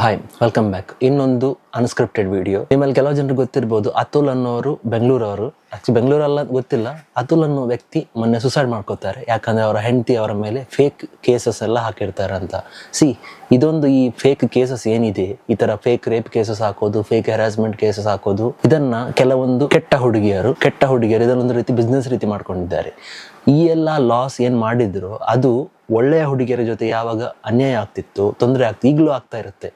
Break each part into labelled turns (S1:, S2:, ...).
S1: Hi, welcome back. ಇನ್ನೊಂದು unscripted video. ನಿಮ್ಮಲ್ಲಿ ಕೆಲವು ಜನರು ಗೊತ್ತಿರ್ಬೋದು, ಅತುಲ್ ಅನ್ನೋರು ಬೆಂಗಳೂರವರು. ಆಕ್ಚುಲಿ ಬೆಂಗಳೂರಲ್ಲ ಗೊತ್ತಿಲ್ಲ. ಅತುಲ್ ಅನ್ನೋ ವ್ಯಕ್ತಿ ಮೊನ್ನೆ ಸುಸೈಡ್ ಮಾಡ್ಕೋತಾರೆ. ಯಾಕಂದ್ರೆ ಅವರ ಹೆಂಡತಿ ಅವರ ಮೇಲೆ ಫೇಕ್ ಕೇಸಸ್ ಎಲ್ಲ ಹಾಕಿರ್ತಾರೆ ಅಂತ. ಇದೊಂದು ಈ ಫೇಕ್ ಕೇಸಸ್ ಏನಿದೆ, ಈ ತರ ಫೇಕ್ ರೇಪ್ ಕೇಸಸ್ ಹಾಕೋದು, ಫೇಕ್ ಹರಾಸ್ಮೆಂಟ್ ಕೇಸಸ್ ಹಾಕೋದು, ಇದನ್ನ ಕೆಲವೊಂದು ಕೆಟ್ಟ ಹುಡುಗಿಯರು ಇದನ್ನೊಂದು ರೀತಿ ಬಿಸ್ನೆಸ್ ರೀತಿ ಮಾಡ್ಕೊಂಡಿದ್ದಾರೆ. ಈ ಎಲ್ಲ ಲಾಸ್ ಏನ್ ಮಾಡಿದ್ರು ಅದು ಒಳ್ಳೆಯ ಹುಡುಗಿಯರ ಜೊತೆ ಯಾವಾಗ ಅನ್ಯಾಯ ಆಗ್ತಿತ್ತು, ತೊಂದರೆ ಈಗಲೂ ಆಗ್ತಾ ಇರುತ್ತೆ.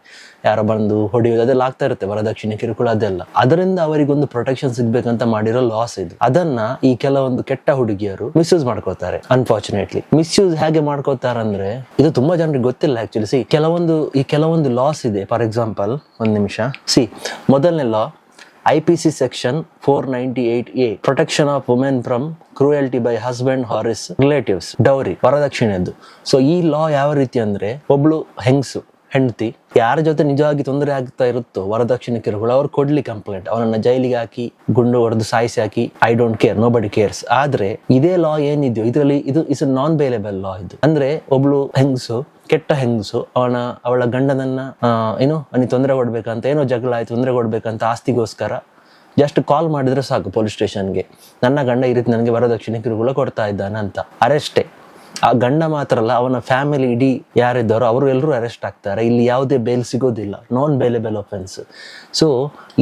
S1: ಯಾರೋ ಬಂದು ಹೊಡೆಯೋದು ಅದೆಲ್ಲ ಆಗ್ತಾ ಇರುತ್ತೆ, ವರದಕ್ಷಿಣೆ ಕಿರುಕುಳ ಅದೆಲ್ಲ. ಅದರಿಂದ ಅವರಿಗೊಂದು ಪ್ರೊಟೆಕ್ಷನ್ ಸಿಗ್ಬೇಕಂತ ಮಾಡಿರೋ ಲಾಸ್ ಇದು. ಅದನ್ನ ಈ ಕೆಲವೊಂದು ಕೆಟ್ಟ ಹುಡುಗಿಯರು ಮಿಸ್ಯೂಸ್ ಮಾಡ್ಕೋತಾರೆ. ಅನ್ಫಾರ್ಚುನೇಟ್ಲಿ ಮಿಸ್ಯೂಸ್ ಹೇಗೆ ಮಾಡ್ಕೋತಾರಂದ್ರೆ, ಇದು ತುಂಬಾ ಜನರಿಗೆ ಗೊತ್ತಿಲ್ಲ ಆಕ್ಚುಲಿ. ಕೆಲವೊಂದು ಲಾಸ್ ಇದೆ. ಫಾರ್ ಎಕ್ಸಾಂಪಲ್, ಒಂದ್ ನಿಮಿಷ. ಮೊದಲನೇ law IPC section 498A, protection of women from cruelty by husband or his relatives, dowry, ವರದಕ್ಷಿಣೆದ್ದು. ಸೊ ಈ ಲಾ ಯಾವ ರೀತಿ ಅಂದ್ರೆ, ಒಬ್ಳು ಹೆಂಡತಿ ಯಾರ ಜೊತೆ ನಿಜವಾಗಿ ತೊಂದರೆ ಆಗ್ತಾ ಇರುತ್ತೋ ವರದಕ್ಷಿಣೆ ಕಿರುಕುಳ, ಅವ್ರು ಕೊಡ್ಲಿ ಕಂಪ್ಲೇಂಟ್, ಅವನನ್ನ ಜೈಲಿಗೆ ಹಾಕಿ ಗುಂಡು ಹೊಡೆದು ಸಾಯಿಸಿ ಹಾಕಿ, ಐ ಡೋಂಟ್ ಕೇರ್, ನೋ ಬಡಿ ಕೇರ್ಸ್. ಆದ್ರೆ ಇದೇ ಲಾ ಏನಿದೆಯೋ ಇದರಲ್ಲಿ ಇದು ಇಸ್ ನಾನ್ ಬೇಲೆಬಲ್ ಲಾ. ಇದು ಅಂದ್ರೆ ಒಬ್ಳು ಕೆಟ್ಟ ಹೆಂಗಸು ಅವಳ ಗಂಡನನ್ನ ಅವನಿಗೆ ತೊಂದರೆ ಕೊಡ್ಬೇಕಂತ, ಏನೋ ಜಗಳ ಆಯ್ತು, ತೊಂದರೆ ಕೊಡ್ಬೇಕಂತ ಆಸ್ತಿಗೋಸ್ಕರ ಜಸ್ಟ್ ಕಾಲ್ ಮಾಡಿದ್ರೆ ಸಾಕು ಪೊಲೀಸ್ ಸ್ಟೇಷನ್ಗೆ, ನನ್ನ ಗಂಡ ಈ ರೀತಿ ನನಗೆ ವರದಕ್ಷಿಣೆ ಕಿರುಕುಳ ಕೊಡ್ತಾ ಇದ್ದಾನೆ ಅಂತ. ಅರೆಸ್ಟೇ. ಆ ಗಂಡ ಮಾತ್ರ ಅಲ್ಲ, ಅವನ ಫ್ಯಾಮಿಲಿ ಇಡೀ ಯಾರಿದ್ದಾರೋ ಅವರು ಎಲ್ಲರೂ ಅರೆಸ್ಟ್ ಆಗ್ತಾರೆ. ಇಲ್ಲಿ ಯಾವುದೇ ಬೇಲ್ ಸಿಗೋದಿಲ್ಲ, ನಾನ್ ಬೇಲೆಬಲ್ ಒಫೆನ್ಸ್. ಸೊ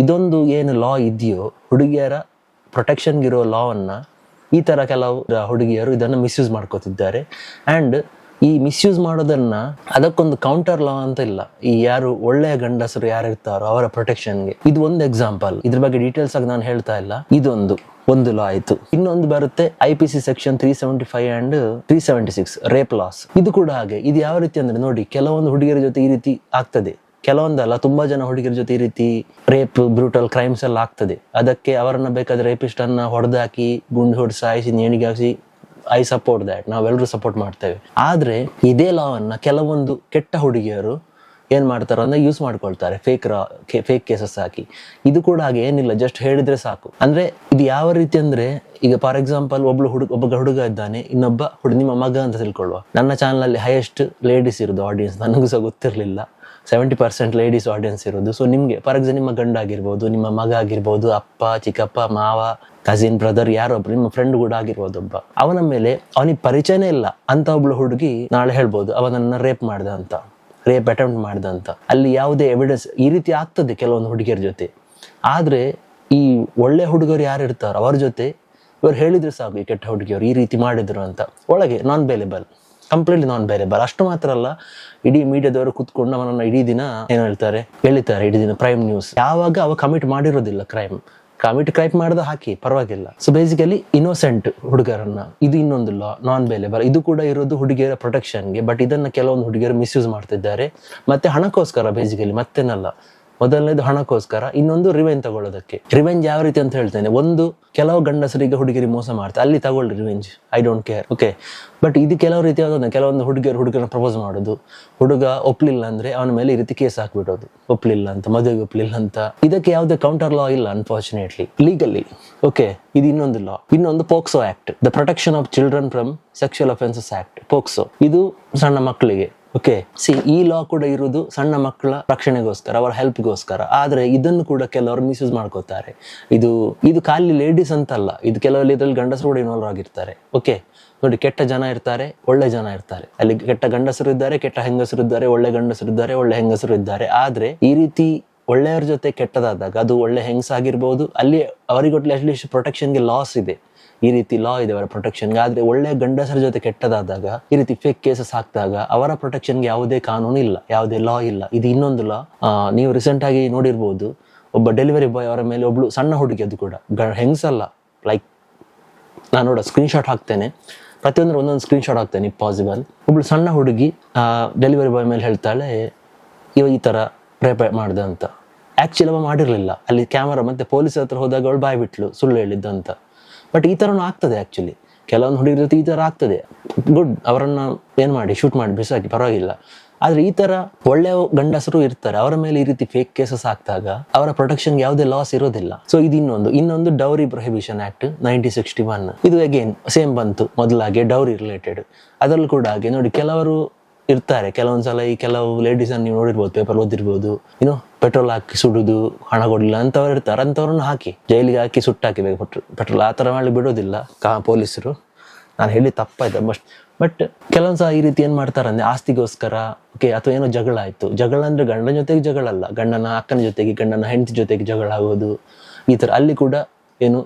S1: ಇದೊಂದು ಏನು ಲಾ ಇದೆಯೋ, ಹುಡುಗಿಯರ ಪ್ರೊಟೆಕ್ಷನ್ಗಿರೋ ಲಾವನ್ನ ಈ ತರ ಕೆಲವು ಹುಡುಗಿಯರು ಇದನ್ನು ಮಿಸ್ಯೂಸ್ ಮಾಡ್ಕೋತಿದ್ದಾರೆ. ಅಂಡ್ ಈ ಮಿಸ್ಯೂಸ್ ಮಾಡೋದನ್ನ ಅದಕ್ಕೊಂದು ಕೌಂಟರ್ ಲಾ ಅಂತ ಇಲ್ಲ. ಈ ಯಾರು ಒಳ್ಳೆಯ ಗಂಡಸರು ಯಾರು ಇರ್ತಾರೋ ಅವರ ಪ್ರೊಟೆಕ್ಷನ್ಗೆ ಇದು ಒಂದು ಎಕ್ಸಾಂಪಲ್. ಇದ್ರ ಬಗ್ಗೆ ಡೀಟೇಲ್ಸ್ ಆಗಿ ನಾನು ಹೇಳ್ತಾ ಇಲ್ಲ. ಒಂದು ಲಾ ಆಯ್ತು. ಇನ್ನೊಂದು ಬರುತ್ತೆ IPC section 375 and 376 rape loss. ಇದು ಕೂಡ ಹಾಗೆ. ಇದು ಯಾವ ರೀತಿ ಅಂದ್ರೆ, ನೋಡಿ, ಕೆಲವೊಂದು ಹುಡುಗಿಯರ ಜೊತೆ ಈ ರೀತಿ ಆಗ್ತದೆ, ಕೆಲವೊಂದಲ್ಲ ತುಂಬಾ ಜನ ಹುಡುಗಿಯರ ಜೊತೆ ಈ ರೀತಿ ರೇಪ್, ಬ್ರೂಟಲ್ ಕ್ರೈಮ್ಸ್ ಎಲ್ಲ ಆಗ್ತದೆ. ಅದಕ್ಕೆ ಅವರನ್ನ ಬೇಕಾದ್ರೆ ರೇಪಿಸ್ಟ್ ಅನ್ನ ಹೊಡೆದಾಕಿ, ಗುಂಡು ಹೊಡೆದು ಸಾಯಿಸಿ, ನೇಣಿಗೆ ಹಾಕಿ, ಐ ಸಪೋರ್ಟ್ ದ್ಯಾಟ್, ನಾವೆಲ್ಲರೂ ಸಪೋರ್ಟ್ ಮಾಡ್ತೇವೆ. ಆದ್ರೆ ಇದೇ ಲಾವನ್ನ ಕೆಲವೊಂದು ಕೆಟ್ಟ ಹುಡುಗಿಯರು ಏನ್ ಮಾಡ್ತಾರ ಅಂದ್ರೆ ಯೂಸ್ ಮಾಡ್ಕೊಳ್ತಾರೆ, ಫೇಕ್ ಕೇಸಸ್ ಹಾಕಿ. ಇದು ಕೂಡ ಹಾಗೆ ಏನಿಲ್ಲ, ಜಸ್ಟ್ ಹೇಳಿದ್ರೆ ಸಾಕು. ಅಂದ್ರೆ ಇದು ಯಾವ ರೀತಿ ಅಂದ್ರೆ, ಈಗ ಫಾರ್ ಎಕ್ಸಾಂಪಲ್ ಒಬ್ಬ ಹುಡುಗ ಇದ್ದಾನೆ, ಇನ್ನೊಬ್ಬ ನಿಮ್ಮ ಮಗ ಅಂತ ತಿಳ್ಕೊಳ್ಳುವ. ನನ್ನ ಚಾನಲ್ ಅಲ್ಲಿ ಹೈಯೆಸ್ಟ್ ಲೇಡೀಸ್ ಇರೋದು ಆಡಿಯನ್ಸ್, ನನಗೂ ಸಹ ಗೊತ್ತಿರ್ಲಿಲ್ಲ. 70% ಲೇಡೀಸ್ ಆಡಿಯನ್ಸ್ ಇರೋದು. ಸೊ ನಿಮ್ಗೆ ಫಾರ್ ಎಕ್ಸಾಂಪಲ್ ನಿಮ್ಮ ಗಂಡ ಆಗಿರ್ಬೋದು, ನಿಮ್ಮ ಮಗ ಆಗಿರ್ಬೋದು, ಅಪ್ಪ, ಚಿಕ್ಕಪ್ಪ, ಮಾವ, ಕಸಿನ್, ಬ್ರದರ್, ಯಾರೊಬ್ರು ನಿಮ್ಮ ಫ್ರೆಂಡ್ ಕೂಡ ಆಗಿರ್ಬೋದು, ಒಬ್ಬ ಅವನ ಮೇಲೆ ಅವನಿಗೆ ಪರಿಚಯನೇ ಇಲ್ಲ ಅಂತ ಒಬ್ಳು ಹುಡುಗಿ ನಾಳೆ ಹೇಳ್ಬೋದು ಅವನನ್ನ ರೇಪ್ ಅಟೆಂಪ್ಟ್ ಮಾಡ್ದ ಅಂತ. ಅಲ್ಲಿ ಯಾವುದೇ ಎವಿಡೆನ್ಸ್ ಈ ರೀತಿ ಆಗ್ತದೆ ಕೆಲವೊಂದು ಹುಡುಗಿಯರ ಜೊತೆ. ಆದ್ರೆ ಈ ಒಳ್ಳೆ ಹುಡುಗರು ಯಾರು ಇರ್ತಾರೋ ಅವ್ರ ಜೊತೆ ಇವ್ರು ಹೇಳಿದ್ರೆ ಸಾಕು, ಈ ಕೆಟ್ಟ ಹುಡುಗಿಯವರು ಈ ರೀತಿ ಮಾಡಿದ್ರು ಅಂತ, ಒಳಗೆ non bailable, completely non bailable. ಅಷ್ಟು ಮಾತ್ರ ಅಲ್ಲ, ಇಡೀ ಮೀಡಿಯಾದವರು ಕುತ್ಕೊಂಡು ಅವನನ್ನ ಇಡೀ ದಿನ ಎಳಿತಾರೆ ಇಡೀ ದಿನ ಪ್ರೈಮ್ ನ್ಯೂಸ್. ಯಾವಾಗ ಅವ ಕಮಿಟ್ ಮಾಡಿರೋದಿಲ್ಲ ಕ್ರೈಮ್ ಮಾಡ್ದ ಹಾಕಿ ಪರವಾಗಿಲ್ಲ. ಸೊ ಬೇಸಿಕಲಿ ಇನ್ನೋಸೆಂಟ್ ಹುಡುಗರನ್ನ, ಇದು ಇನ್ನೊಂದು ಲಾ, ನಾನ್ ಬೇಲೆಬಲ್. ಇದು ಕೂಡ ಇರೋದು ಹುಡುಗಿಯರ ಪ್ರೊಟೆಕ್ಷನ್ಗೆ. ಬಟ್ ಇದನ್ನ ಕೆಲವೊಂದು ಹುಡುಗಿಯರು ಮಿಸ್ಯೂಸ್ ಮಾಡ್ತಿದ್ದಾರೆ. ಮತ್ತೆ ಹಣಕ್ಕೋಸ್ಕರ, ಬೇಸಿಕಲಿ ಮತ್ತೇನಲ್ಲ. ಮೊದಲನೇದು ಹಣಕ್ಕೋಸ್ಕರ, ಇನ್ನೊಂದು ರಿವೆಂಜ್ ತಗೊಳ್ಳೋದಕ್ಕೆ. ರಿವೆಂಜ್ ಯಾವ ರೀತಿ ಅಂತ ಹೇಳ್ತೇನೆ, ಒಂದು ಕೆಲವು ಗಂಡಸರಿಗೆ ಹುಡುಗಿಯರಿ ಮೋಸ ಮಾಡ್ತಾರೆ, ಅಲ್ಲಿ ತಗೊಳ್ಳಿ revenge, I don't care, okay. But ಇದು ಕೆಲವು ರೀತಿ ಕೆಲವೊಂದು ಹುಡುಗರನ್ನ ಪ್ರಪೋಸ್ ಮಾಡೋದು, ಹುಡುಗ ಒಪ್ಲಿಲ್ಲ ಅಂದ್ರೆ ಅವನ ಮೇಲೆ ಈ ರೀತಿ ಕೇಸ್ ಹಾಕ್ಬಿಡೋದು, ಒಪ್ಲಿಲ್ಲ ಅಂತ, ಮದುವೆಗೆ ಒಪ್ಲಿಲ್ಲ ಅಂತ. ಇದಕ್ಕೆ ಯಾವುದೇ ಕೌಂಟರ್ ಲಾ ಇಲ್ಲ ಅನ್ಫಾರ್ಚುನೇಟ್ಲಿ, ಲೀಗಲಿ, ಓಕೆ. ಇದು ಇನ್ನೊಂದು ಲಾ. ಇನ್ನೊಂದು POCSO act, the protection of children from sexual offences act, POCSO. ಇದು ಸಣ್ಣ ಮಕ್ಕಳಿಗೆ, ಓಕೆ. ಈ ಲಾ ಕೂಡ ಇರುವುದು ಸಣ್ಣ ಮಕ್ಕಳ ರಕ್ಷಣೆಗೋಸ್ಕರ, ಅವರ ಹೆಲ್ಪ್ಗೋಸ್ಕರ. ಆದ್ರೆ ಇದನ್ನು ಕೂಡ ಕೆಲವರು ಮಿಸ್ಯೂಸ್ ಮಾಡ್ಕೋತಾರೆ. ಇದು ಖಾಲಿ ಲೇಡೀಸ್ ಅಂತಲ್ಲ, ಇದು ಕೆಲವಲ್ಲಿ ಇದರಲ್ಲಿ ಗಂಡಸರು ಕೂಡ ಇನ್ವಾಲ್ವ್ ಆಗಿರ್ತಾರೆ, ಓಕೆ. ನೋಡಿ, ಕೆಟ್ಟ ಜನ ಇರ್ತಾರೆ, ಒಳ್ಳೆ ಜನ ಇರ್ತಾರೆ. ಅಲ್ಲಿ ಕೆಟ್ಟ ಗಂಡಸರು ಇದ್ದಾರೆ, ಕೆಟ್ಟ ಹೆಂಗಸರು ಇದ್ದಾರೆ, ಒಳ್ಳೆ ಗಂಡಸರು ಇದ್ದಾರೆ, ಒಳ್ಳೆ ಹೆಂಗಸರು ಇದ್ದಾರೆ. ಆದ್ರೆ ಈ ರೀತಿ ಒಳ್ಳೆಯವ್ರ ಜೊತೆ ಕೆಟ್ಟದಾದಾಗ, ಅದು ಒಳ್ಳೆ ಹೆಂಗಸಾಗಿರ್ಬೋದು, ಅಲ್ಲಿ ಅವರಿಗೊಟ್ಲೆ ಅಟ್ಲೀಸ್ಟ್ ಪ್ರೊಟೆಕ್ಷನ್ಗೆ ಲಾಸ್ ಇದೆ, ಈ ರೀತಿ ಲಾ ಇದೆ ಅವರ ಪ್ರೊಟೆಕ್ಷನ್ಗೆ. ಆದ್ರೆ ಒಳ್ಳೆ ಗಂಡಸರ ಜೊತೆ ಕೆಟ್ಟದಾದಾಗ, ಈ ರೀತಿ ಫೇಕ್ ಕೇಸಸ್ ಹಾಕಿದಾಗ ಅವರ ಪ್ರೊಟೆಕ್ಷನ್ಗೆ ಯಾವುದೇ ಕಾನೂನು ಇಲ್ಲ, ಯಾವುದೇ ಲಾ ಇಲ್ಲ. ಇದು ಇನ್ನೊಂದು ಲಾ. ನೀವು ರೀಸೆಂಟ್ ಆಗಿ ನೋಡಿರ್ಬೋದು, ಒಬ್ಬ ಡೆಲಿವರಿ ಬಾಯ್ ಅವರ ಮೇಲೆ ಒಬ್ಳು ಸಣ್ಣ ಹುಡುಗಿ, ಅದು ಕೂಡ ಹೆಂಗಸಲ್ಲ, ಲೈಕ್ ನಾನು ಸ್ಕ್ರೀನ್ ಶಾಟ್ ಹಾಕ್ತೇನೆ, ಪ್ರತಿಯೊಂದು ಒಂದೊಂದು ಸ್ಕ್ರೀನ್ ಶಾಟ್ ಹಾಕ್ತೇನೆ ಇಫ್ ಪಾಸಿಬಲ್. ಒಬ್ಳು ಸಣ್ಣ ಹುಡುಗಿ ಡೆಲಿವರಿ ಬಾಯ್ ಮೇಲೆ ಹೇಳ್ತಾಳೆ, ಈ ತರ ರೇಪ್ ಮಾಡ್ದ ಅಂತ. ಆಕ್ಚುಲಿ ಅವ ಮಾಡಿರ್ಲಿಲ್ಲ. ಅಲ್ಲಿ ಕ್ಯಾಮರಾ ಮತ್ತೆ ಪೊಲೀಸ್ ಹತ್ರ ಹೋದಾಗ ಅವಳು ಬಾಯ್ ಬಿಟ್ಲು, ಸುಳ್ಳು ಹೇಳಿದ್ದಂತ. ಬಟ್ ಈ ತರನು ಆಗ್ತದೆ ಆಕ್ಚುಲಿ, ಕೆಲವೊಂದು ಹುಡುಗರ ಜೊತೆ ಈ ತರ ಆಗ್ತದೆ. ಗುಡ್, ಅವರನ್ನ ಏನ್ ಮಾಡಿ, ಶೂಟ್ ಮಾಡಿ ಬಿಸಾಕಿ, ಪರವಾಗಿಲ್ಲ. ಆದ್ರೆ ಈ ತರ ಒಳ್ಳೆಯ ಗಂಡಸರು ಇರ್ತಾರೆ, ಅವರ ಮೇಲೆ ಈ ರೀತಿ ಫೇಕ್ ಕೇಸಸ್ ಹಾಕಿದಾಗ ಅವರ ಪ್ರೊಟೆಕ್ಷನ್ಗೆ ಯಾವುದೇ ಲಾಸ್ ಇರೋದಿಲ್ಲ. ಸೊ ಇದು ಇನ್ನೊಂದು ಡೌರಿ ಪ್ರೊಹಿಬಿಷನ್ ಆಕ್ಟ್ 1961. ಇದು ಅಗೇನ್ ಸೇಮ್ ಬಂತು ಮೊದಲಾಗೆ, ಡೌರಿ ರಿಲೇಟೆಡ್. ಅದರಲ್ಲೂ ಕೂಡ ಹಾಗೆ ನೋಡಿ, ಕೆಲವರು ಇರ್ತಾರೆ ಕೆಲವೊಂದ್ಸಲ. ಈ ಕೆಲವು ಲೇಡೀಸ್ ಅನ್ನು ನೀವು ನೋಡಿರ್ಬೋದು, ಪೇಪರ್ ಓದಿರ್ಬೋದು, ಪೆಟ್ರೋಲ್ ಹಾಕಿ ಸುಡುದು, ಹಣ ಕೊಡ್ಲಿಲ್ಲ ಅಂತವ್ರು ಇರ್ತಾರೆ. ಅಂಥವ್ರನ್ನ ಹಾಕಿ ಜೈಲಿಗೆ ಹಾಕಿ ಸುಟ್ಟಾಕಿಬೇಕು ಪೆಟ್ರೋಲ್. ಆ ಥರ ಮಾಡಿ ಬಿಡೋದಿಲ್ಲ ಪೊಲೀಸರು. ನಾನು ಹೇಳಿ ತಪ್ಪಾಯ್ತು. ಬಟ್ ಕೆಲವೊಂದ್ಸಲ ಈ ರೀತಿ ಏನ್ ಮಾಡ್ತಾರೆ ಅಂದ್ರೆ ಆಸ್ತಿಗೋಸ್ಕರ ಅಥವಾ ಏನೋ ಜಗಳ ಆಯ್ತು. ಜಗಳ ಅಂದ್ರೆ ಗಂಡನ ಜೊತೆಗೆ ಜಗಳ ಅಲ್ಲ, ಗಂಡನ ಅಕ್ಕನ ಜೊತೆಗೆ, ಗಂಡನ ಹೆಂಡತಿ ಜೊತೆಗೆ ಜಗಳ ಆಗೋದು, ಈ ತರ ಅಲ್ಲಿ ಕೂಡ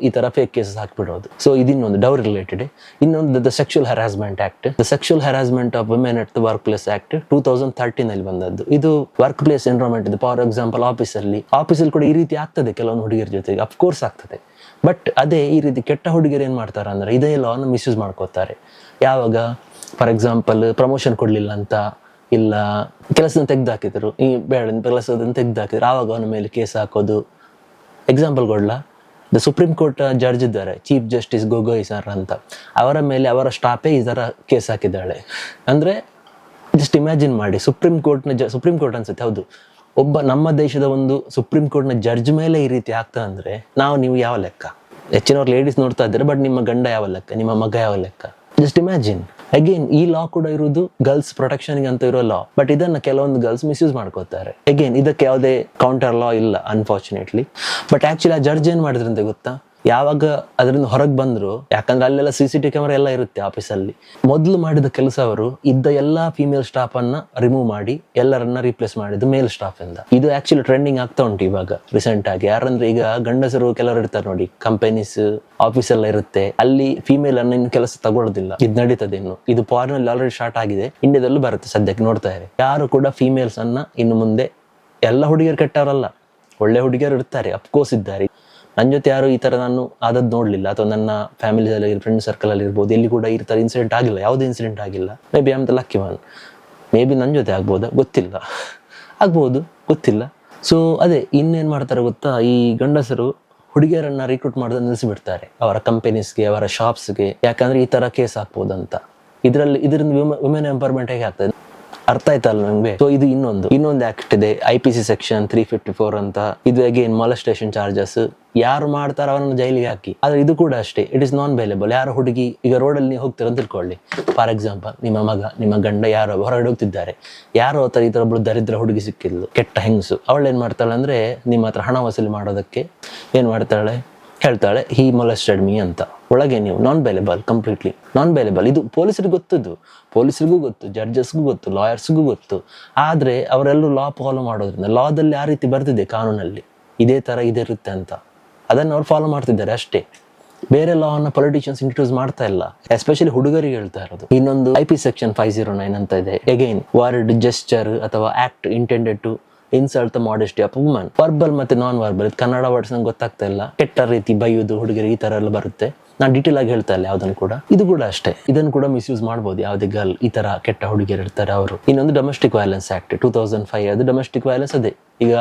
S1: ಈ ತರ ಫೇಕ್ ಕೇಸಸ್ ಹಾಕ್ಬಿಡೋದು. ಸೊ ಇದನ್ನೊಂದು ಡೌರಿ ರಿಲೇಟೆಡ್. ಇನ್ನೊಂದು the sexual harassment act. The sexual harassment of women at the work place act 2013 ಅಲ್ಲಿ ಬಂದದ್ದು. ಇದು ವರ್ಕ್ ಪ್ಲೇಸ್ ಎನ್ವಿರಾನ್ಮೆಂಟ್ ಇದೆ. ಫಾರ್ ಎಕ್ಸಾಂಪಲ್ ಆಫೀಸಲ್ಲಿ ಕೂಡ ಈ ರೀತಿ ಆಗ್ತದೆ ಕೆಲವೊಂದು ಹುಡುಗಿಯರ ಜೊತೆಗೆ, ಅಫ್ಕೋರ್ಸ್ ಆಗ್ತದೆ. ಬಟ್ ಅದೇ ಈ ರೀತಿ ಕೆಟ್ಟ ಹುಡುಗಿಯರು ಏನ್ ಮಾಡ್ತಾರೆ ಅಂದ್ರೆ ಇದೇ ಲಾನ ಮಿಸ್ಯೂಸ್ ಮಾಡ್ಕೋತಾರೆ. ಯಾವಾಗ ಫಾರ್ ಎಕ್ಸಾಂಪಲ್ ಪ್ರಮೋಷನ್ ಕೊಡ್ಲಿಲ್ಲ ಅಂತ, ಇಲ್ಲ ಕೆಲಸದಿಂದ ತೆಗ್ದಾಕಿದ್ರು, ಈ ಬೇಡ ಕೆಲಸದಿಂದ ತೆಗ್ದಾಕಿದ್ರು, ಆವಾಗ ಅವನ ಮೇಲೆ ಕೇಸ್ ಹಾಕೋದು. ಎಕ್ಸಾಂಪಲ್ ಕೊಡ್ಲಾ, ದ ಸುಪ್ರೀಂ ಕೋರ್ಟ್ ಜಡ್ಜ್ ಇದ್ದಾರೆ, ಚೀಫ್ ಜಸ್ಟಿಸ್ ಗೊಗೊಯ್ ಸರ್ ಅಂತ, ಅವರ ಮೇಲೆ ಅವರ ಸ್ಟಾಫೇ ಈ ತರ ಕೇಸ್ ಹಾಕಿದ್ದಾಳೆ. ಅಂದ್ರೆ ಜಸ್ಟ್ ಇಮ್ಯಾಜಿನ್ ಮಾಡಿ, ಸುಪ್ರೀಂ ಕೋರ್ಟ್ ಅನ್ಸುತ್ತೆ, ಹೌದು, ಒಬ್ಬ ನಮ್ಮ ದೇಶದ ಒಂದು ಸುಪ್ರೀಂ ಕೋರ್ಟ್ನ ಜಡ್ಜ್ ಮೇಲೆ ಈ ರೀತಿ ಆಗ್ತಾ ಅಂದ್ರೆ ನೀವು ಯಾವ ಲೆಕ್ಕ? ಹೆಚ್ಚಿನವ್ರು ಲೇಡೀಸ್ ನೋಡ್ತಾ ಇದ್ದಾರೆ, ಬಟ್ ನಿಮ್ಮ ಗಂಡ ಯಾವ ಲೆಕ್ಕ, ನಿಮ್ಮ ಮಗ ಯಾವ ಲೆಕ್ಕ? Just imagine. ಅಗೇನ್ ಈ ಲಾ ಕೂಡ ಇರುವುದು ಗರ್ಲ್ಸ್ ಪ್ರೊಟೆಕ್ಷನ್ ಅಂತ ಇರೋ ಲಾ, ಬಟ್ ಇದನ್ನ ಕೆಲವೊಂದು ಗರ್ಲ್ಸ್ ಮಿಸ್ಯೂಸ್ ಮಾಡ್ಕೋತಾರೆ. ಅಗೇನ್ ಇದಕ್ಕೆ ಯಾವುದೇ ಕೌಂಟರ್ ಲಾ ಇಲ್ಲ ಅನ್ಫಾರ್ಚುನೇಟ್ಲಿ. ಬಟ್ ಆಕ್ಚುಲಿ ಆ ಜಡ್ಜ್ ಏನ್ ಮಾಡಿದ್ರಂತೆ ಗೊತ್ತಾ, ಯಾವಾಗ ಅದರಿಂದ ಹೊರಗೆ ಬಂದ್ರು, ಯಾಕಂದ್ರೆ ಅಲ್ಲೆಲ್ಲ CCTV ಕ್ಯಾಮೆರಾ ಎಲ್ಲ ಇರುತ್ತೆ ಆಫೀಸಲ್ಲಿ, ಮೊದಲು ಮಾಡಿದ ಕೆಲಸ ಅವರು ಇದ್ದ ಎಲ್ಲಾ ಫಿಮೇಲ್ ಸ್ಟಾಫ್ ಅನ್ನ ರಿಮೂವ್ ಮಾಡಿ ಎಲ್ಲರನ್ನ ರೀಪ್ಲೇಸ್ ಮಾಡಿದ್ದು ಮೇಲ್ ಸ್ಟಾಫ್ ಇಂದ. ಇದು ಆಕ್ಚುಲಿ ಟ್ರೆಂಡಿಂಗ್ ಆಗ್ತಾ ಉಂಟು ಇವಾಗ ರೀಸೆಂಟ್ ಆಗಿ. ಯಾರಂದ್ರೆ ಈಗ ಗಂಡಸರು ಕೆಲವರು ಇರ್ತಾರೆ ನೋಡಿ, ಕಂಪನೀಸ್ ಆಫೀಸ್ ಎಲ್ಲ ಇರುತ್ತೆ, ಅಲ್ಲಿ ಫಿಮೇಲ್ ಅನ್ನ ಇನ್ನು ಕೆಲಸ ತಗೊಳ್ಳೋದಿಲ್ಲ. ಇದು ನಡೀತದೆ ಇನ್ನು, ಇದು ಫಾರಿನ್ ಅಲ್ಲಿ ಆಲ್ರೆಡಿ ಸ್ಟಾರ್ಟ್ ಆಗಿದೆ, ಇಂಡಿಯಾದಲ್ಲೂ ಬರುತ್ತೆ ಸದ್ಯಕ್ಕೆ, ನೋಡ್ತಾ ಇರಿ. ಯಾರು ಕೂಡ ಫಿಮೇಲ್ಸ್ ಅನ್ನ ಇನ್ನು ಮುಂದೆ, ಎಲ್ಲ ಹುಡುಗಿಯರು ಕೆಟ್ಟವರಲ್ಲ, ಒಳ್ಳೆ ಹುಡುಗಿಯರು ಇರ್ತಾರೆ, ಅಫ್ಕೋರ್ಸ್ ಇದ್ದಾರೆ. ನನ್ನ ಜೊತೆ ಯಾರು ಈ ತರ ನಾನು ಆದದ್ದು ನೋಡ್ಲಿಲ್ಲ, ಅಥವಾ ನನ್ನ ಫ್ಯಾಮಿಲಿಯಲ್ಲಿ ಫ್ರೆಂಡ್ ಸರ್ಕಲ್ ಅಲ್ಲಿ ಇರ್ಬೋದು, ಎಲ್ಲಿ ಕೂಡ ಈ ತರ ಇನ್ಸಿಡೆಂಟ್ ಆಗಿಲ್ಲ, ಯಾವುದೇ ಇನ್ಸಿಡೆಂಟ್ ಆಗಿಲ್ಲ. May be I am the lucky one. May be ನನ್ನ ಜೊತೆ ಆಗ್ಬೋದಾ ಗೊತ್ತಿಲ್ಲ, ಆಗ್ಬೋದು ಗೊತ್ತಿಲ್ಲ. ಸೊ ಅದೇ ಇನ್ನೇನ್ ಮಾಡ್ತಾರೆ ಗೊತ್ತಾ, ಈ ಗಂಡಸರು ಹುಡುಗಿಯರನ್ನ ರಿಕ್ರೂಟ್ ಮಾಡೋದನ್ನ ನಿಲ್ಲಿಸಿಬಿಡ್ತಾರೆ ಅವರ ಕಂಪನೀಸ್ಗೆ, ಅವರ ಶಾಪ್ಸ್ಗೆ. ಯಾಕಂದ್ರೆ ಈ ತರ ಕೇಸ್ ಹಾಕ್ಬೋದಂತ. ಇದರಿಂದ ವುಮೆನ್ ಎಂಪವರ್ಮೆಂಟ್ ಹೇಗೆ ಆಗ್ತದೆ ಅರ್ಥ ಆಯ್ತಲ್ಲ ನಂಗೆ. ಸೊ ಇದು ಇನ್ನೊಂದು ಆಕ್ಟ್ ಇದೆ, IPC ಸೆಕ್ಷನ್ 354 ಅಂತ. ಇದು ಅಗೇನ್ ಮಾಲೆಸ್ಟೇಷನ್ ಚಾರ್ಜಸ್. ಯಾರು ಮಾಡ್ತಾರ ಅವರನ್ನು ಜೈಲಿಗೆ ಹಾಕಿ. ಆದ್ರೆ ಇದು ಕೂಡ ಅಷ್ಟೇ, ಇಟ್ ಇಸ್ ನಾನ್ ಬೇಲೆಬಲ್. ಯಾರು ಹುಡುಗಿ ಈಗ ರೋಡಲ್ಲಿ ನೀವು ಹೋಗ್ತೀರ ಅಂತ ತಿಳ್ಕೊಳ್ಳಿ, ಫಾರ್ ಎಕ್ಸಾಂಪಲ್ ನಿಮ್ಮ ಮಗ, ನಿಮ್ಮ ಗಂಡ ಯಾರೋ ಹೊರಗಡೆ ಹೋಗ್ತಿದ್ದಾರೆ, ಯಾರೋ ಈ ತರ ಒಬ್ಳು ದರಿದ್ರ ಹುಡುಗಿ ಸಿಕ್ಕಿದ್ಲು, ಕೆಟ್ಟ ಹೆಂಗಸು. ಅವಳು ಏನ್ ಮಾಡ್ತಾಳೆ ಅಂದ್ರೆ ನಿಮ್ಮ ಹತ್ರ ಹಣ ವಸೂಲಿ ಮಾಡೋದಕ್ಕೆ ಏನ್ ಮಾಡ್ತಾಳೆ, ಹೇಳ್ತಾಳೆ ಹಿ ಮೊಲೆಸ್ಟೆಡ್ ಮೀ ಅಂತ. ಒಳಗೆ ನೀವು non bailable, completely non bailable. ಇದು ಪೊಲೀಸರಿಗೂ ಗೊತ್ತು, ಜಡ್ಜಸ್ಗೂ ಗೊತ್ತು, ಲಾಯರ್ಸ್ಗೂ ಗೊತ್ತು. ಆದ್ರೆ ಅವರೆಲ್ಲರೂ ಲಾ ಫಾಲೋ ಮಾಡೋದ್ರಿಂದ, ಲಾದಲ್ಲಿ ಆ ರೀತಿ ಬರ್ತಿದೆ ಕಾನೂನಲ್ಲಿ, ಇದೇ ತರ ಇದಿರುತ್ತೆ ಅಂತ, ಅದನ್ನ ಅವ್ರು ಫಾಲೋ ಮಾಡ್ತಿದ್ದಾರೆ ಅಷ್ಟೇ. ಬೇರೆ ಲಾ ಅನ್ನ ಪೊಲಿಟಿಷಿಯನ್ಸ್ ಇಂಟ್ರೊಡ್ಯೂಸ್ ಮಾಡ್ತಾ ಇಲ್ಲ, ಎಸ್ಪೆಷಲಿ ಹುಡುಗರಿಗೆ ಹೇಳ್ತಾ ಇರೋದು. ಇನ್ನೊಂದು IPC ಸೆಕ್ಷನ್ 509 ಅಂತ ಇದೆ. ಅಗೈನ್ ವರ್ಡ್, ಜೆಸ್ಚರ್ ಅಥವಾ act intended to insult the modesty of woman. Verbal ಮತ್ತೆ ನಾನ್ ವರ್ಬಲ್, ಕನ್ನಡ ವರ್ಡ್ಸ್ ನಂಗೆ ಗೊತ್ತಾಗ್ತಾ ಇಲ್ಲ. ಕೆಟ್ಟ ರೀತಿ ಬೈಯುವುದು ಹುಡುಗರಿಗೆ, ಈ ತರ ಎಲ್ಲ ಬರುತ್ತೆ. ನಾನು ಡೀಟೇಲ್ ಆಗಿ ಹೇಳ್ತಾ ಇಲ್ಲ ಯಾವ್ದನ್ನು ಕೂಡ. ಇದು ಕೂಡ ಅಷ್ಟೇ, ಇದನ್ನು ಕೂಡ ಮಿಸ್ಯೂಸ್ ಮಾಡ್ಬೋದು ಯಾವುದೇ ಗರ್ಲ್ ಈ ತರ ಕೆಟ್ಟ ಹುಡುಗಿಯರು ಇರ್ತಾರೆ ಅವರು. ಇನ್ನೊಂದು ಡೊಮೆಸ್ಟಿಕ್ ವೈಲೆನ್ಸ್ ಆಕ್ಟ್ 2005. ಅದು ಡೊಮೆಸ್ಟಿಕ್ ವೈಲೆನ್ಸ್ ಅದೇ. ಈಗ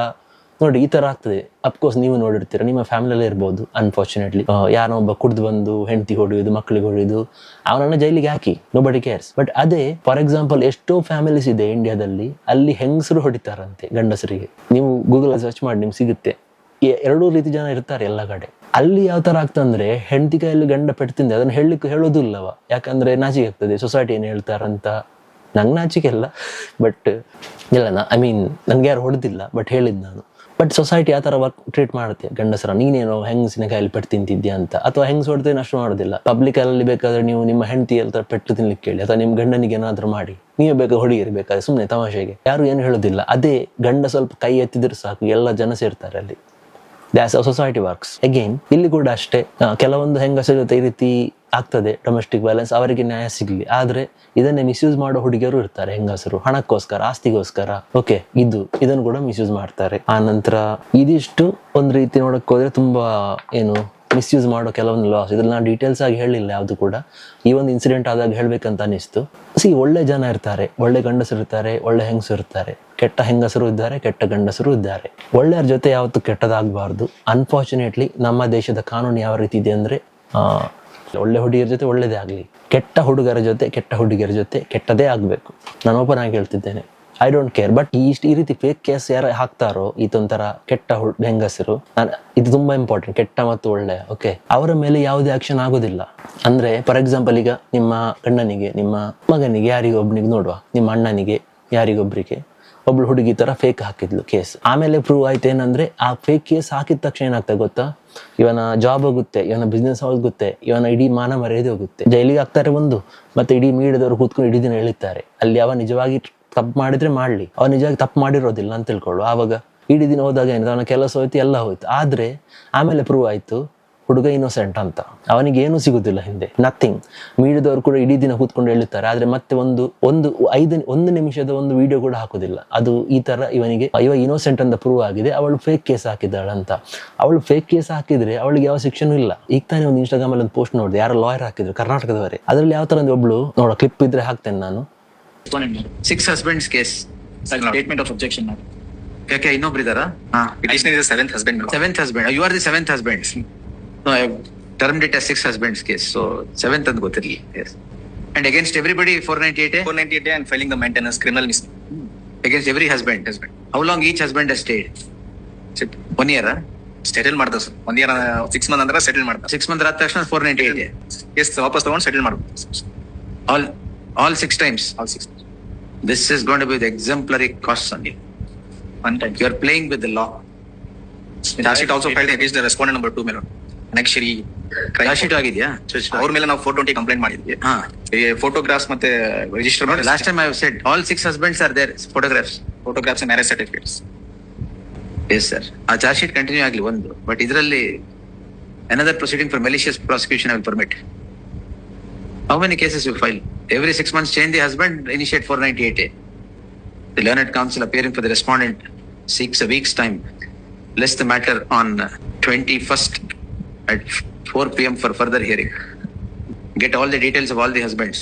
S1: ನೋಡಿ ಈ ತರ ಆಗ್ತದೆ, ಅಫ್ಕೋರ್ಸ್ ನೀವು ನೋಡಿರ್ತೀರ, ನಿಮ್ಮ ಫ್ಯಾಮಿಲಿಯಲ್ಲೇ ಇರ್ಬೋದು ಅನ್ಫಾರ್ಚುನೇಟ್ಲಿ. ಯಾರೊಬ್ಬ ಕುಡ್ದು ಬಂದು ಹೆಂಡತಿ ಹೊಡೆಯುವುದು, ಮಕ್ಕಳಿಗೆ ಹೊಡೆಯುವುದು, ಅವನನ್ನ ಜೈಲಿಗೆ ಹಾಕಿ, ನೋಬಡಿ ಕೇರ್ಸ್. ಬಟ್ ಅದೇ ಫಾರ್ ಎಕ್ಸಾಂಪಲ್ ಎಷ್ಟೋ ಫ್ಯಾಮಿಲೀಸ್ ಇದೆ ಇಂಡಿಯಾದಲ್ಲಿ, ಅಲ್ಲಿ ಹೆಂಗಸರು ಹೊಡಿತಾರಂತೆ ಗಂಡಸರಿಗೆ. ನೀವು ಗೂಗಲ್ ಸರ್ಚ್ ಮಾಡಿ ನಿಮ್ಗೆ ಸಿಗುತ್ತೆ. ಎರಡೂ ರೀತಿ ಜನ ಇರ್ತಾರೆ ಎಲ್ಲ ಕಡೆ. ಅಲ್ಲಿ ಯಾವ ತರ ಆಗ್ತಂದ್ರೆ, ಹೆಂಡತಿ ಕೈಯಲ್ಲಿ ಗಂಡ ಪೆಟ್ಟು ಅದನ್ನ ಹೇಳೋದು ಇಲ್ಲವ, ಯಾಕಂದ್ರೆ ನಾಚಿಕೆ ಆಗ್ತದೆ, ಸೊಸೈಟಿ ಏನ್ ಹೇಳ್ತಾರಂತ. ನಂಗೆ ನಾಚಿಕೆ ಇಲ್ಲ, ಬಟ್ ಇಲ್ಲ, ಐ ಮೀನ್ ನನ್ಗೆ ಯಾರು ಹೊಡೆದಿಲ್ಲ, ಬಟ್ ಹೇಳಿದ್ ನಾನು. ಬಟ್ ಸೊಸೈಟಿ ಆ ತರ ವರ್ಕ್ ಟ್ರೀಟ್ ಮಾಡುತ್ತೆ ಗಂಡಸರ. ನೀನೇನೋ ಹೆಂಗಸಿನ ಕೈಯಲ್ಲಿ ಪೆಟ್ಟು ತಿಂತಿದ್ಯಾ ಅಂತ, ಅಥವಾ ಹೆಂಗಸ್ ಹೊಡೆದ್ರೆ ಅಷ್ಟು ಮಾಡೋದಿಲ್ಲ. ಪಬ್ಲಿಕ್ ಅಲ್ಲಿ ಬೇಕಾದ್ರೆ ನೀವು ನಿಮ್ಮ ಹೆಂಡತಿ ಎಲ್ಲ ಪೆಟ್ಟು ತಿನ್ಲಿಕ್ಕೆ ಹೇಳಿ, ಅಥವಾ ನಿಮ್ ಗಂಡನಿಗೆ ಏನಾದ್ರು ಮಾಡಿ, ನೀವೇ ಬೇಕಾದ್ರೆ ಹೊಡಿಯಿರ್ಬೇಕಾದ್ರೆ ಸುಮ್ಮನೆ ತಮಾಷೆಗೆ, ಯಾರು ಏನು ಹೇಳೋದಿಲ್ಲ. ಅದೇ ಗಂಡ ಸ್ವಲ್ಪ ಕೈ ಎತ್ತಿದ್ರೆ ಸಾಕು, ಎಲ್ಲ ಜನ ಸೇರ್ತಾರೆ ಅಲ್ಲಿ. That's how society works. Again ಇಲ್ಲಿ ಕೂಡ ಅಷ್ಟೇ, ಕೆಲವೊಂದು ಹೆಂಗಸರ ಜೊತೆ ಈ ರೀತಿ ಆಗ್ತದೆ ಡೊಮೆಸ್ಟಿಕ್ ವೈಲೆನ್ಸ್, ಅವರಿಗೆ ನ್ಯಾಯ ಸಿಗ್ಲಿ. ಆದ್ರೆ ಇದನ್ನೇ ಮಿಸ್ಯೂಸ್ ಮಾಡೋ ಹುಡುಗಿಯರು ಇರ್ತಾರೆ, ಹೆಂಗಸರು, ಹಣಕ್ಕೋಸ್ಕರ, ಆಸ್ತಿಗೋಸ್ಕರ. ಓಕೆ, ಇದನ್ನು ಕೂಡ ಮಿಸ್ಯೂಸ್ ಮಾಡ್ತಾರೆ. ಆ ನಂತರ ಇದಿಷ್ಟು ಒಂದ್ ರೀತಿ ನೋಡಕ್ ಹೋದ್ರೆ ತುಂಬಾ ಮಿಸ್ಯೂಸ್ ಮಾಡೋ ಕೆಲವೊಂದು ಲಾಸ್. ಇದ್ರಲ್ಲಿ ನಾನು ಡೀಟೇಲ್ಸ್ ಆಗಿ ಹೇಳಿಲ್ಲ ಯಾವ್ದು ಕೂಡ, ಈ ಒಂದು ಇನ್ಸಿಡೆಂಟ್ ಆದಾಗ ಹೇಳ್ಬೇಕಂತ ಅನಿಸ್ತು. ಒಳ್ಳೆ ಜನ ಇರ್ತಾರೆ, ಒಳ್ಳೆ ಗಂಡಸರು ಇರ್ತಾರೆ, ಒಳ್ಳೆ ಹೆಂಗಸರು ಇರ್ತಾರೆ, ಕೆಟ್ಟ ಹೆಂಗಸರು ಇದ್ದಾರೆ, ಕೆಟ್ಟ ಗಂಡಸರು ಇದ್ದಾರೆ. ಒಳ್ಳೆಯವ್ರ ಜೊತೆ ಯಾವತ್ತು ಕೆಟ್ಟದಾಗಬಾರ್ದು. ಅನ್ಫಾರ್ಚುನೇಟ್ಲಿ ನಮ್ಮ ದೇಶದ ಕಾನೂನು ಯಾವ ರೀತಿ ಇದೆ ಅಂದ್ರೆ, ಒಳ್ಳೆ ಹುಡುಗಿಯರ ಜೊತೆ ಒಳ್ಳೇದೇ ಆಗ್ಲಿ, ಕೆಟ್ಟ ಹುಡುಗರ ಜೊತೆ ಕೆಟ್ಟ ಹುಡುಗಿಯರ ಜೊತೆ ಕೆಟ್ಟದೇ ಆಗ್ಬೇಕು. ನಾನು ಓಪನ್ ಆಗಿ ಹೇಳ್ತಿದ್ದೇನೆ. I don't care. ಬಟ್ ಈ ರೀತಿ ಫೇಕ್ ಕೇಸ್ ಯಾರು ಹಾಕ್ತಾರೋ ಇದೊಂಥರ ಕೆಟ್ಟ ಹೆಂಗಸರು, ಇದು ತುಂಬಾ ಇಂಪಾರ್ಟೆಂಟ್, ಕೆಟ್ಟ ಮತ್ತು ಒಳ್ಳೆ, ಓಕೆ, ಅವರ ಮೇಲೆ ಯಾವುದೇ ಆಕ್ಷನ್ ಆಗೋದಿಲ್ಲ. ಅಂದ್ರೆ ಫಾರ್ ಎಕ್ಸಾಂಪಲ್ ಈಗ ನಿಮ್ಮ ಗಂಡನಿಗೆ, ನಿಮ್ಮ ಮಗನಿಗೆ, ಯಾರಿಗೊಬ್ಬನಿಗೆ ನೋಡುವ, ನಿಮ್ಮ ಅಣ್ಣನಿಗೆ ಯಾರಿಗೊಬ್ಬರಿಗೆ ಒಬ್ಳು ಹುಡುಗಿ ತರ ಫೇಕ್ ಹಾಕಿದ್ಲು ಕೇಸ್. ಆಮೇಲೆ ಪ್ರೂವ್ ಆಯ್ತು ಏನಂದ್ರೆ ಆ ಫೇಕ್ ಕೇಸ್ ಹಾಕಿದ ತಕ್ಷಣ ಏನಾಗ್ತದೆ ಗೊತ್ತಾ, ಇವನ ಜಾಬ್ ಹೋಗುತ್ತೆ, ಇವನ ಬಿಸ್ನೆಸ್ ಹೋಗುತ್ತೆ, ಇವನ ಇಡೀ ಮಾನ ಮರ್ಯಾದೆ ಹೋಗುತ್ತೆ, ಜೈಲಿಗೆ ಹಾಕ್ತಾರೆ ಒಂದು, ಮತ್ತೆ ಇಡೀ ಮೀಡಿಯಾದವರು ಕೂತ್ಕೊಂಡು ಇಡೀ ದಿನ ಎಳಿತಾರೆ. ಅಲ್ಲಿ ಅವ ನಿಜವಾಗಿ ತಪ್ಪು ಮಾಡಿದ್ರೆ ಮಾಡ್ಲಿ, ಅವ ನಿಜವಾಗಿ ತಪ್ಪು ಮಾಡಿರೋದಿಲ್ಲ ಅಂತ ತಿಳ್ಕೊಳ್ಳು. ಆವಾಗ ಇಡೀ ದಿನ ಹೋದಾಗ ಏನಿದೆ, ಅವನ ಕೆಲಸ ಹೋಯ್ತು, ಎಲ್ಲ ಹೋಯ್ತು. ಆದ್ರೆ ಆಮೇಲೆ ಪ್ರೂವ್ ಆಯ್ತು ಹುಡುಗ ಇನ್ನೋಸೆಂಟ್ ಅಂತ, ಅವನಿಗೆ ಏನೂ ಸಿಗುದಿಲ್ಲ ಹಿಂದೆ, ನಥಿಂಗ್. ಮೀಡಿಯಾದವರು ಕೂಡ ಇಡೀ ದಿನ ಕೂತ್ಕೊಂಡು ಹೇಳುತ್ತಾರೆ, ಆದ್ರೆ ಮತ್ತೆ ಒಂದು ನಿಮಿಷದ ಒಂದು ವಿಡಿಯೋ ಕೂಡ ಹಾಕುದಿಲ್ಲ. ಅದು ಈ ತರ ಇವ ಇನ್ನೋಸೆಂಟ್ ಅಂತ ಪ್ರೂವ್ ಆಗಿದೆ, ಅವಳು ಫೇಕ್ ಕೇಸ್ ಹಾಕಿದ್ದಾಳಂತ. ಅವಳು ಫೇಕ್ ಕೇಸ್ ಹಾಕಿದ್ರೆ ಅವಳಿಗೆ ಯಾವ ಶಿಕ್ಷೆನೂ ಇಲ್ಲ. ಈಗ ತಾನೇ ಒಂದು ಇನ್ಸ್ಟಾಗ್ರಾಮ್ ಅಲ್ಲಿ ಒಂದು ಪೋಸ್ಟ್ ನೋಡಿದೆ, ಯಾರೋ ಲಾಯರ್ ಹಾಕಿದ್ರು ಕರ್ನಾಟಕದವರೇ. ಅದ್ರಲ್ಲಿ ಯಾವ ತರ ಒಬ್ಳು ನೋಡೋ ಕ್ಲಿಪ್ ಇದ್ರೆ ಹಾಕ್ತೇನೆ ನಾನು.
S2: 6 husbands case statement of objection. ಯಾಕೆ ಇನ್ನೊಬ್ರು ಇದಾರಾ?
S3: seventh husband.
S2: You are the seventh husband. No, I have termed it as 6 husbands case. So 7th ಅಂತ ಗೊತ್ತಿರಲಿ. Yes. And against everybody 498
S3: and filing the maintenance criminal misdemeanor
S2: against every husband. How long each husband has stayed? 1 year?
S3: Settle ಮಾಡ್ತಾರೆ sir. 1 year 6 months ಅಂದ್ರೆ settle ಮಾಡ್ತಾರೆ.
S2: 6 months ಆದ ತಕ್ಷಣ 498
S3: case ವಾಪಸ್ ತಗೊಂಡು settle ಮಾಡ್ಬೋದು.
S2: All 6 times. This is going to be the exemplary cost on you.
S3: One time.
S2: You are playing with the law.
S3: Charge sheet also filed against the respondent number 2 ಮೇಲೆ. Annexuary
S2: Charge sheet ಆಗಿದೆಯಾ?
S3: ಅವ್ರ ಮೇಲೆ ನಾವು 420 complaint ಮಾಡಿದ್ವಿ. Photographs ಮತ್ತೆ register ಮಾಡಿ.
S2: Last time I have said all 6 husbands are there. Photographs
S3: and marriage certificates.
S2: Yes sir. ಆ charge sheet continue ಆಗಲಿ ಒಂದು, ಬಟ್ ಇದರಲ್ಲಿ another proceeding for malicious prosecution I will permit. How many cases you file? Every 6 months change the husband, initiate 498A. The learned counsel appearing for the respondent seeks a week's time. List the matter on 21st at 4 p.m. for further hearing. Get all the details of all the husbands.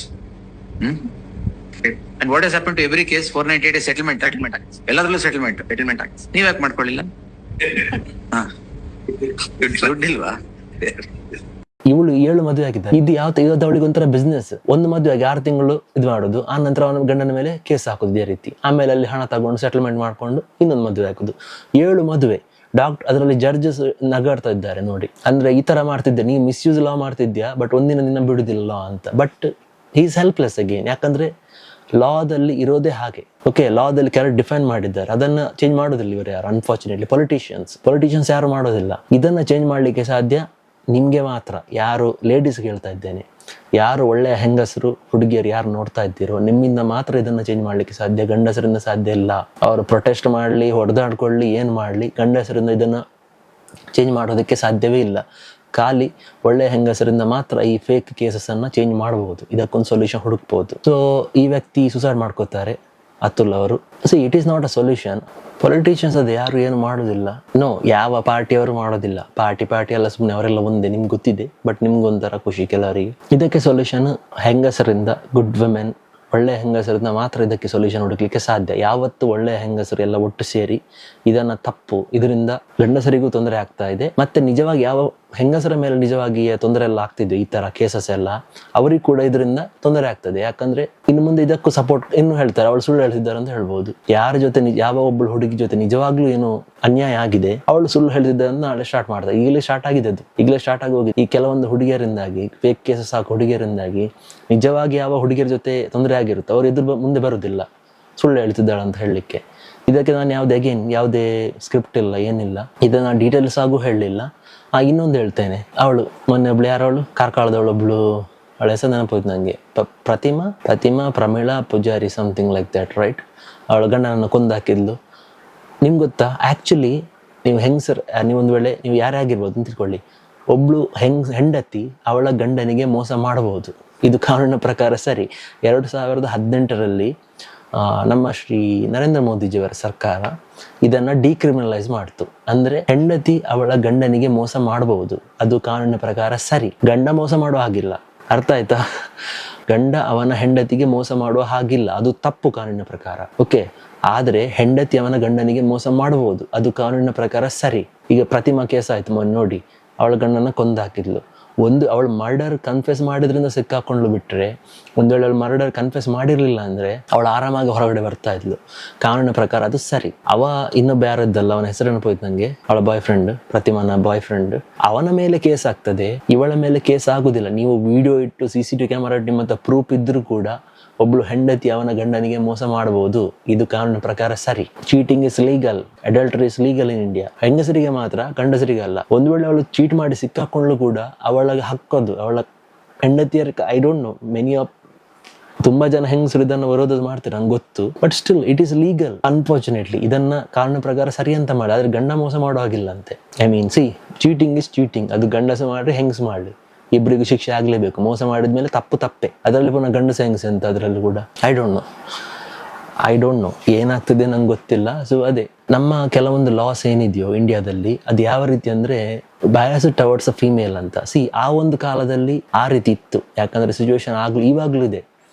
S2: And what has happened to every case? 498 is settlement. ಎಲ್ಲದರಲ್ಲೂ settlement ಆಗಿದೆ. ನೀವ್ ಯಾಕೆ ಮಾಡ್ಕೊಳ್ಳಿಲ್ಲ? ದುಡ್ಡಿಲ್ವಾ?
S1: ಇವಳು 7 ಮದುವೆ ಆಗಿದ್ದಾರೆ. ಇದು ಇವತ್ತು ಅವಳಿಗೆ ಒಂಥರ ಬಿಸ್ನೆಸ್. ಒಂದು ಮದುವೆ ಆಗಿ 6 ತಿಂಗಳು ಇದು ಮಾಡೋದು, ಆ ನಂತರ ಅವನ ಗಂಡನ ಮೇಲೆ ಕೇಸ್ ಹಾಕೋದು ಇದೇ ರೀತಿ, ಆಮೇಲೆ ಅಲ್ಲಿ ಹಣ ತಗೊಂಡು ಸೆಟಲ್ಮೆಂಟ್ ಮಾಡ್ಕೊಂಡು ಇನ್ನೊಂದು ಮದುವೆ ಹಾಕೋದು. 7 ಮದುವೆ. ಅದರಲ್ಲಿ ಜಡ್ಜಸ್ ನಗಾಡ್ತಾ ಇದ್ದಾರೆ ನೋಡಿ. ಅಂದ್ರೆ ಈ ತರ ಮಾಡ್ತಿದ್ದೆ, ನೀ ಮಿಸ್ಯೂಸ್ ಲಾ ಮಾಡ್ತಿದ್ಯಾ, ಬಟ್ ಒಂದಿನ ದಿನ ಬಿಡುದಿಲ್ಲ ಲಾ ಅಂತ. But he is helpless again, ಯಾಕಂದ್ರೆ ಲಾದಲ್ಲಿ ಇರೋದೇ ಹಾಗೆ. ಓಕೆ, ಲಾದಲ್ಲಿ ಕೆಲವು ಡಿಫೈನ್ ಮಾಡಿದ್ದಾರೆ, ಅದನ್ನ ಚೇಂಜ್ ಮಾಡೋದಿಲ್ಲ ಇವರು ಯಾರು. ಅನ್ಫಾರ್ಚುನೇಟ್ಲಿ ಪೊಲಿಟಿಷಿಯನ್ಸ್ ಯಾರು ಮಾಡೋದಿಲ್ಲ. ಇದನ್ನ ಚೇಂಜ್ ಮಾಡ್ಲಿಕ್ಕೆ ಸಾಧ್ಯ ನಿಮ್ಗೆ ಮಾತ್ರ. ಯಾರು ಲೇಡೀಸ್ ಹೇಳ್ತಾ ಇದ್ದೇನೆ, ಯಾರು ಒಳ್ಳೆಯ ಹೆಂಗಸರು ಹುಡುಗಿಯರು ಯಾರು ನೋಡ್ತಾ ಇದ್ದೀರೋ, ನಿಮ್ಮಿಂದ ಮಾತ್ರ ಇದನ್ನ ಚೇಂಜ್ ಮಾಡ್ಲಿಕ್ಕೆ ಸಾಧ್ಯ. ಗಂಡಸರಿಂದ ಸಾಧ್ಯ ಇಲ್ಲ. ಅವರು ಪ್ರೊಟೆಸ್ಟ್ ಮಾಡ್ಲಿ, ಹೊಡೆದಾಡ್ಕೊಳ್ಳಿ, ಏನ್ ಮಾಡ್ಲಿ, ಗಂಡಸರಿಂದ ಇದನ್ನ ಚೇಂಜ್ ಮಾಡೋದಕ್ಕೆ ಸಾಧ್ಯವೇ ಇಲ್ಲ. ಖಾಲಿ ಒಳ್ಳೆಯ ಹೆಂಗಸರಿಂದ ಮಾತ್ರ ಈ ಫೇಕ್ ಕೇಸಸ್ ಅನ್ನ ಚೇಂಜ್ ಮಾಡಬಹುದು, ಇದಕ್ಕೊಂದು ಸೊಲ್ಯೂಷನ್ ಹುಡುಕ್ಬಹುದು. ಸೊ ಈ ವ್ಯಕ್ತಿ ಸುಸೈಡ್ ಮಾಡ್ಕೋತಾರೆ, ಅತುಲ್ ಅವರು. So it is not a solution. Politicians ಅದು ಯಾರು ಏನು ಮಾಡೋದಿಲ್ಲ. ನೋ, ಯಾವ ಪಾರ್ಟಿಯವರು ಮಾಡೋದಿಲ್ಲ. ಪಾರ್ಟಿ ಎಲ್ಲ ಸುಮ್ಮನೆ, ಅವರೆಲ್ಲ ಒಂದೇ, ನಿಮ್ಗೆ ಗೊತ್ತಿದೆ. ಬಟ್ ನಿಮ್ಗೊಂಥರ ಖುಷಿ ಕೆಲವರಿಗೆ. ಇದಕ್ಕೆ ಸೊಲ್ಯೂಷನ್ ಹೆಂಗಸರಿಂದ, ಗುಡ್ ವುಮೆನ್, ಒಳ್ಳೆಯ ಹೆಂಗಸರಿಂದ ಮಾತ್ರ ಇದಕ್ಕೆ ಸೊಲ್ಯೂಷನ್ ಹುಡುಕ್ಲಿಕ್ಕೆ ಸಾಧ್ಯ. ಯಾವತ್ತು ಒಳ್ಳೆಯ ಹೆಂಗಸರು ಎಲ್ಲ ಒಟ್ಟು ಸೇರಿ ಇದನ್ನ ತಪ್ಪು, ಇದರಿಂದ ಗಂಡಸರಿಗೂ ತೊಂದರೆ ಆಗ್ತಾ ಇದೆ, ಮತ್ತೆ ನಿಜವಾಗಿ ಯಾವ ಹೆಂಗಸರ ಮೇಲೆ ನಿಜವಾಗಿ ತೊಂದರೆ ಎಲ್ಲ ಆಗ್ತಿದೆ, ಈ ತರ ಕೇಸಸ್ ಎಲ್ಲ, ಅವರಿಗೆ ಕೂಡ ಇದರಿಂದ ತೊಂದರೆ ಆಗ್ತದೆ. ಯಾಕಂದ್ರೆ ಇನ್ನು ಮುಂದೆ ಇದಕ್ಕೂ ಸಪೋರ್ಟ್ ಇನ್ನು ಹೇಳ್ತಾರೆ, ಅವಳು ಸುಳ್ಳು ಹೇಳ್ತಿದ್ದಾರೆ ಅಂತ ಹೇಳ್ಬೋದು. ಯಾರ ಜೊತೆ ಯಾವ ಒಬ್ಬಳು ಹುಡುಗಿ ಜೊತೆ ನಿಜವಾಗ್ಲೂ ಏನು ಅನ್ಯಾಯ ಆಗಿದೆ, ಅವಳು ಸುಳ್ಳು ಹೇಳ್ತಿದ್ದ ನಾಳೆ ಸ್ಟಾರ್ಟ್ ಮಾಡ್ತಾರೆ. ಈಗಲೇ ಸ್ಟಾರ್ಟ್ ಆಗಿದೆ, ಅದು ಈಗಲೇ ಸ್ಟಾರ್ಟ್ ಆಗಿ ಹೋಗಿದೆ. ಈ ಕೆಲವೊಂದು ಹುಡುಗಿಯರಿಂದಾಗಿ, ಫೇಕ್ ಕೇಸಸ್ ಹಾಕೋ ಹುಡುಗಿಯರಿಂದಾಗಿ ನಿಜವಾಗಿ ಯಾವ ಹುಡುಗಿಯರ ಜೊತೆ ತೊಂದರೆ ಆಗಿರುತ್ತೆ, ಅವ್ರು ಎದುರು ಮುಂದೆ ಬರುದಿಲ್ಲ ಸುಳ್ಳು ಹೇಳ್ತಿದ್ದಾಳೆ ಅಂತ ಹೇಳಲಿಕ್ಕೆ. ಇದಕ್ಕೆ ನಾನು ಯಾವುದೇ ಸ್ಕ್ರಿಪ್ಟ್ ಇಲ್ಲ, ಏನಿಲ್ಲ, ಇದನ್ನ ಡೀಟೇಲ್ಸ್ ಆಗು ಹೇಳಲಿಲ್ಲ. ಇನ್ನೊಂದು ಹೇಳ್ತೇನೆ, ಅವಳು ಮೊನ್ನೆ ಒಬ್ಳು ಯಾರವಳು ಕಾರ್ಕಳದವಳೊಬ್ಳು, ಅವಳ ಹೆಸರು ನೆನಪೋಯ್ತು ನನಗೆ, Pratima Pramila Poojari, something like that, right? ಅವಳ ಗಂಡನನ್ನು ಕೊಂದಾಕಿದ್ಲು. ನಿಮ್ಗೆ ಗೊತ್ತಾ, ಆ್ಯಕ್ಚುಲಿ ನೀವು ನೀವೊಂದು ವೇಳೆ ನೀವು ಯಾರೇ ಆಗಿರ್ಬೋದು ಅಂತ ತಿಳ್ಕೊಳ್ಳಿ, ಒಬ್ಳು ಹೆಂಡತಿ ಅವಳ ಗಂಡನಿಗೆ ಮೋಸ ಮಾಡಬಹುದು, ಇದು ಕಾನೂನಿನ ಪ್ರಕಾರ ಸರಿ. 2018ರಲ್ಲಿ ನಮ್ಮ ಶ್ರೀ ನರೇಂದ್ರ ಮೋದಿಜಿಯವರ ಸರ್ಕಾರ ಇದನ್ನ ಡಿಕ್ರಿಮಿನಲೈಸ್ ಮಾಡ್ತು. ಅಂದ್ರೆ ಹೆಂಡತಿ ಅವಳ ಗಂಡನಿಗೆ ಮೋಸ ಮಾಡಬಹುದು, ಅದು ಕಾನೂನಿನ ಪ್ರಕಾರ ಸರಿ. ಗಂಡ ಮೋಸ ಮಾಡುವ ಹಾಗಿಲ್ಲ, ಅರ್ಥ ಆಯ್ತಾ? ಗಂಡ ಅವನ ಹೆಂಡತಿಗೆ ಮೋಸ ಮಾಡುವ ಹಾಗಿಲ್ಲ, ಅದು ತಪ್ಪು ಕಾನೂನಿನ ಪ್ರಕಾರ. ಓಕೆ, ಆದ್ರೆ ಹೆಂಡತಿ ಅವನ ಗಂಡನಿಗೆ ಮೋಸ ಮಾಡಬಹುದು, ಅದು ಕಾನೂನಿನ ಪ್ರಕಾರ ಸರಿ. ಈಗ ಪ್ರತಿಮಾ ಕೇಸ್ ಆಯ್ತು ಮೊನ್ನೆ ನೋಡಿ, ಅವಳ ಗಂಡನ ಕೊಂದಾಕಿದ್ಲು. ಒಂದು ಅವಳು ಮರ್ಡರ್ ಕನ್ಫೆಸ್ ಮಾಡಿದ್ರಿಂದ ಸಿಕ್ಕಾಕೊಂಡು ಬಿಟ್ರೆ, ಒಂದು ವೇಳೆ ಅವಳು ಮರ್ಡರ್ ಕನ್ಫೆಸ್ ಮಾಡಿರಲಿಲ್ಲ ಅಂದರೆ ಅವಳು ಆರಾಮಾಗಿ ಹೊರಗಡೆ ಬರ್ತಾ ಇದ್ಲು. ಕಾನೂನಿನ ಪ್ರಕಾರ ಅದು ಸರಿ. ಅವ ಇನ್ನೊಬ್ಬ ಯಾರದ್ದಲ್ಲ, ಅವನ ಹೆಸರನ್ನು ಹೋಯ್ತು ನನಗೆ, ಅವಳ ಬಾಯ್ ಫ್ರೆಂಡ್, ಪ್ರತಿಮಾನ ಬಾಯ್ ಫ್ರೆಂಡ್, ಅವನ ಮೇಲೆ ಕೇಸ್ ಆಗ್ತದೆ, ಇವಳ ಮೇಲೆ ಕೇಸ್ ಆಗುದಿಲ್ಲ. ನೀವು ವಿಡಿಯೋ ಇಟ್ಟು CCTV ಕ್ಯಾಮರಾ ಇಟ್ಟು ನಿಮ್ಮ ಪ್ರೂಫ್ ಇದ್ರೂ ಕೂಡ ಒಬ್ಳು ಹೆಂಡತಿ ಅವನ ಗಂಡನಿಗೆ ಮೋಸ ಮಾಡಬಹುದು. ಇದು ಕಾನೂನಿನ ಪ್ರಕಾರ ಸರಿ. Cheating is legal, adultery is legal in India. ಹೆಂಗಸರಿಗೆ ಮಾತ್ರ, ಗಂಡಸರಿಗೆ ಅಲ್ಲ. ಒಂದು ವೇಳೆ ಅವಳು ಚೀಟ್ ಮಾಡಿ ಸಿಕ್ಕಾಕೊಂಡ್ಲು ಕೂಡ ಅವಳಿಗೆ ಹಕ್ಕೋದು, ಅವಳ ಹೆಂಡತಿಯರ I don't know many of ತುಂಬಾ ಜನ ಹೆಂಗಸರು ಇದನ್ನು ವಿರೋಧ ಮಾಡ್ತಾರೆ, ನಂಗೆ ಗೊತ್ತು. But still it is legal. Unfortunately ಇದನ್ನ ಕಾನೂನಿನ ಪ್ರಕಾರ ಸರಿ ಅಂತ ಮಾಡಿ, ಆದ್ರೆ ಗಂಡ ಮೋಸ ಮಾಡೋ ಹಾಗಿಲ್ಲ ಅಂತೆ. I mean cheating is cheating. ಅದು ಗಂಡಸ ಮಾಡ್ರಿ ಹೆಂಗಸ ಮಾಡ್ಲಿ, ಇಬ್ಬರಿಗೂ ಶಿಕ್ಷೆ ಆಗ್ಲೇಬೇಕು. ಮೋಸ ಮಾಡಿದ್ಮೇಲೆ ತಪ್ಪೆ. ಅದರಲ್ಲಿ ಪುನಃ ಗಂಡಸ ಹೆಂಗಸ ಅಂತ ಅದರಲ್ಲಿ ಕೂಡ ಐ ಡೋಂಟ್ ನೋ ಏನಾಗ್ತದೆ ನಂಗೆ ಗೊತ್ತಿಲ್ಲ. ಸೊ ಅದೇ ನಮ್ಮ ಕೆಲವೊಂದು ಲಾಸ್ ಏನಿದೆಯೋ ಇಂಡಿಯಾದಲ್ಲಿ, ಅದು ಯಾವ ರೀತಿ ಅಂದ್ರೆ ಬಯಾಸ್ ಟವರ್ಡ್ಸ್ ಅ ಫೀಮೇಲ್ ಅಂತ. ಆ ಒಂದು ಕಾಲದಲ್ಲಿ ಆ ರೀತಿ ಇತ್ತು. ಯಾಕಂದ್ರೆ ಸಿಚುವೇಶನ್ ಇವಾಗ್ಲೂ ಇದೆ.